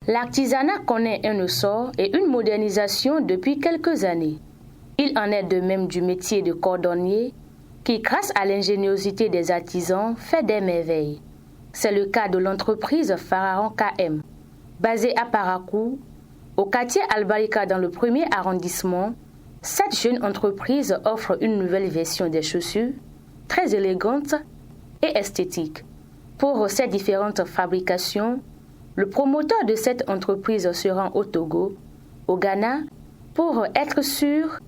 L'artisanat connaît un essor et une modernisation depuis quelques années. Il en est de même du métier de cordonnier qui, grâce à l'ingéniosité des artisans, fait des merveilles. C'est le cas de l'entreprise Pharaon KM. Basée à Parakou, au quartier Albarika dans le 1er arrondissement, cette jeune entreprise offre une nouvelle version des chaussures, très élégante et esthétique. Pour ces différentes fabrications, le promoteur de cette entreprise se rend au Togo, au Ghana, pour être sûr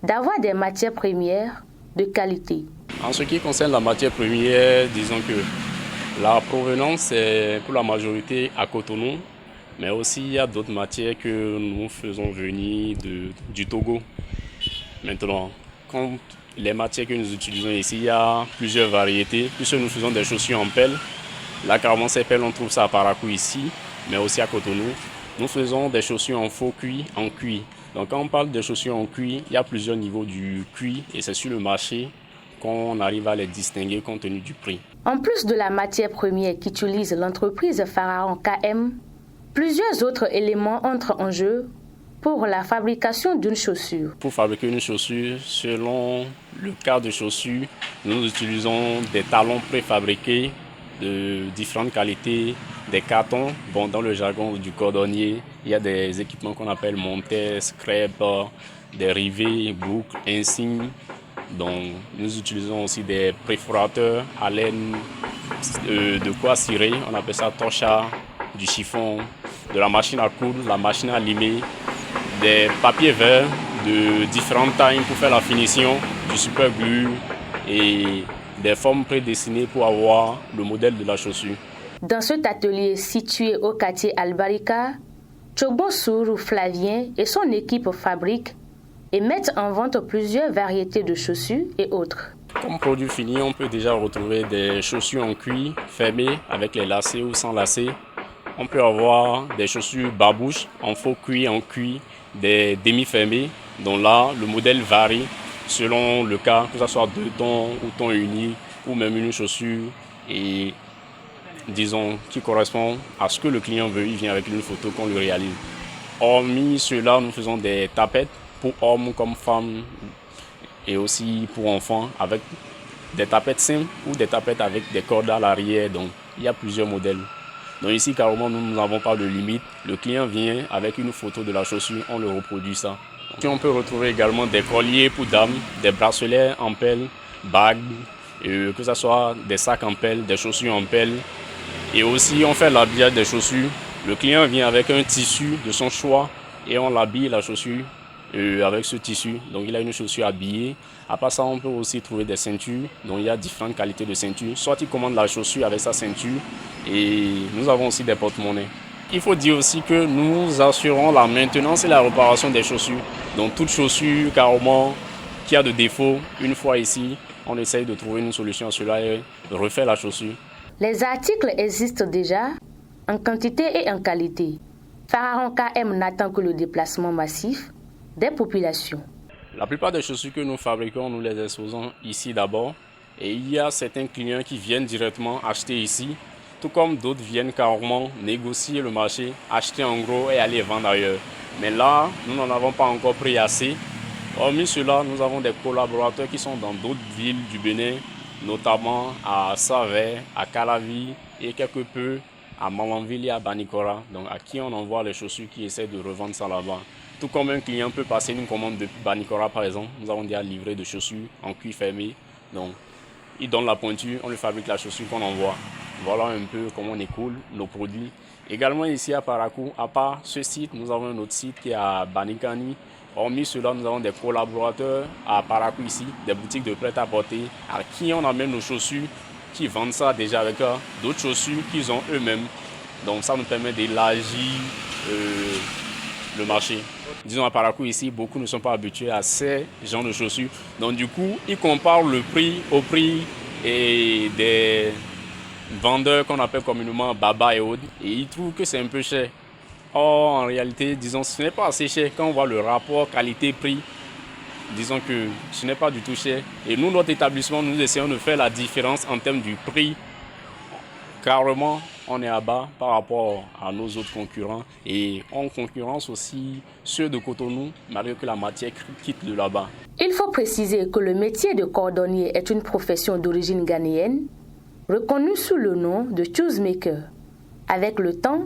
d'avoir des matières premières de qualité. En ce qui concerne la matière première, disons que la provenance est pour la majorité à Cotonou, mais aussi il y a d'autres matières que nous faisons venir du Togo. Maintenant, quand les matières que nous utilisons ici, il y a plusieurs variétés, puisque nous faisons des chaussures en pelle. Là, carrément, ces pelles, on trouve ça à Parakou ici, mais aussi à Cotonou. Nous faisons des chaussures en faux cuir, en cuir. Donc, quand on parle de chaussures en cuir, il y a plusieurs niveaux du cuir et c'est sur le marché qu'on arrive à les distinguer compte tenu du prix. En plus de la matière première qu'utilise l'entreprise Pharaon KM, plusieurs autres éléments entrent en jeu pour la fabrication d'une chaussure. Pour fabriquer une chaussure, selon le cas de chaussure, nous utilisons des talons préfabriqués de différentes qualités, des cartons. Bon, dans le jargon du cordonnier, il y a des équipements qu'on appelle monteurs, scrap, des rivets, boucles, insignes. Donc, nous utilisons aussi des perforateurs à laine de quoi cirer, on appelle ça torchard, du chiffon, de la machine à coudre, la machine à limer, des papiers verts de différentes tailles pour faire la finition, du super glue et des formes prédessinées pour avoir le modèle de la chaussure. Dans cet atelier situé au quartier Albarika, Tchogbon Sourou Flavien et son équipe fabriquent et mettent en vente plusieurs variétés de chaussures et autres. Comme produit fini, on peut déjà retrouver des chaussures en cuir fermées avec les lacets ou sans lacets. On peut avoir des chaussures babouches en faux cuir, en cuir, des demi-fermées, dont là, le modèle varie selon le cas, que ce soit 2 tons ou ton unique, ou même une chaussure, et disons, qui correspond à ce que le client veut. Il vient avec une photo qu'on lui réalise. Hormis cela, nous faisons des tapettes pour hommes comme femmes et aussi pour enfants, avec des tapettes simples ou des tapettes avec des cordes à l'arrière. Donc, il y a plusieurs modèles. Donc ici, carrément, nous n'avons pas de limite. Le client vient avec une photo de la chaussure, on le reproduit ça. Ici, on peut retrouver également des colliers pour dames, des bracelets en pelle, bagues, que ce soit des sacs en pelle, des chaussures en pelle. Et aussi, on fait l'habillage des chaussures. Le client vient avec un tissu de son choix et on l'habille la chaussure avec ce tissu. Donc, il a une chaussure habillée. À part ça, on peut aussi trouver des ceintures. Donc, il y a différentes qualités de ceintures. Soit il commande la chaussure avec sa ceinture et nous avons aussi des porte-monnaies. Il faut dire aussi que nous assurons la maintenance et la réparation des chaussures. Donc, toute chaussure carrément qui a de défauts, une fois ici, on essaye de trouver une solution à cela et de refaire la chaussure. Les articles existent déjà en quantité et en qualité. Pharaon KM n'attend que le déplacement massif des populations. La plupart des chaussures que nous fabriquons, nous les exposons ici d'abord. Et il y a certains clients qui viennent directement acheter ici, tout comme d'autres viennent carrément négocier le marché, acheter en gros et aller vendre ailleurs. Mais là, nous n'en avons pas encore pris assez. Hormis cela, nous avons des collaborateurs qui sont dans d'autres villes du Bénin, notamment à Savè, à Calavi et quelque peu à Malanville et à Banikora, donc à qui on envoie les chaussures qui essaient de revendre ça là-bas. Tout comme un client peut passer une commande depuis Banikora par exemple, nous avons déjà livré de chaussures en cuir fermé. Donc il donne la pointure, on lui fabrique la chaussure qu'on envoie. Voilà un peu comment on écoule nos produits. Également ici à Parakou, à part ce site, nous avons un autre site qui est à Banikani. Hormis cela, nous avons des collaborateurs à Parakou ici, des boutiques de prêt-à-porter à qui on amène nos chaussures, qui vendent ça déjà avec d'autres chaussures qu'ils ont eux-mêmes. Donc ça nous permet d'élargir le marché. Disons à Parakou ici, beaucoup ne sont pas habitués à ces genres de chaussures. Donc du coup, ils comparent le prix au prix et des vendeurs qu'on appelle communément Baba et autres. Et ils trouvent que c'est un peu cher. Or, en réalité, disons, ce n'est pas assez cher. Quand on voit le rapport qualité-prix, disons que ce n'est pas du tout cher. Et nous, notre établissement, nous essayons de faire la différence en termes du prix. Carrément, on est à bas par rapport à nos autres concurrents. Et on concurrence aussi ceux de Cotonou, malgré que la matière quitte de là-bas. Il faut préciser que le métier de cordonnier est une profession d'origine ghanéenne, reconnue sous le nom de choosemaker. Avec le temps,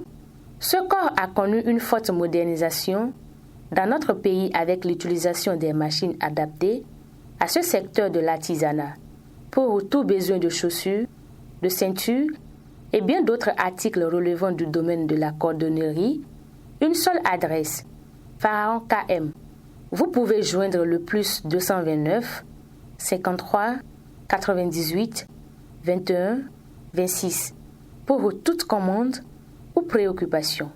ce corps a connu une forte modernisation dans notre pays avec l'utilisation des machines adaptées à ce secteur de l'artisanat pour tout besoin de chaussures, de ceintures et bien d'autres articles relevant du domaine de la cordonnerie. Une seule adresse, Pharaon KM. Vous pouvez joindre le plus 229 53 98 21 26 pour toute commande ou préoccupation.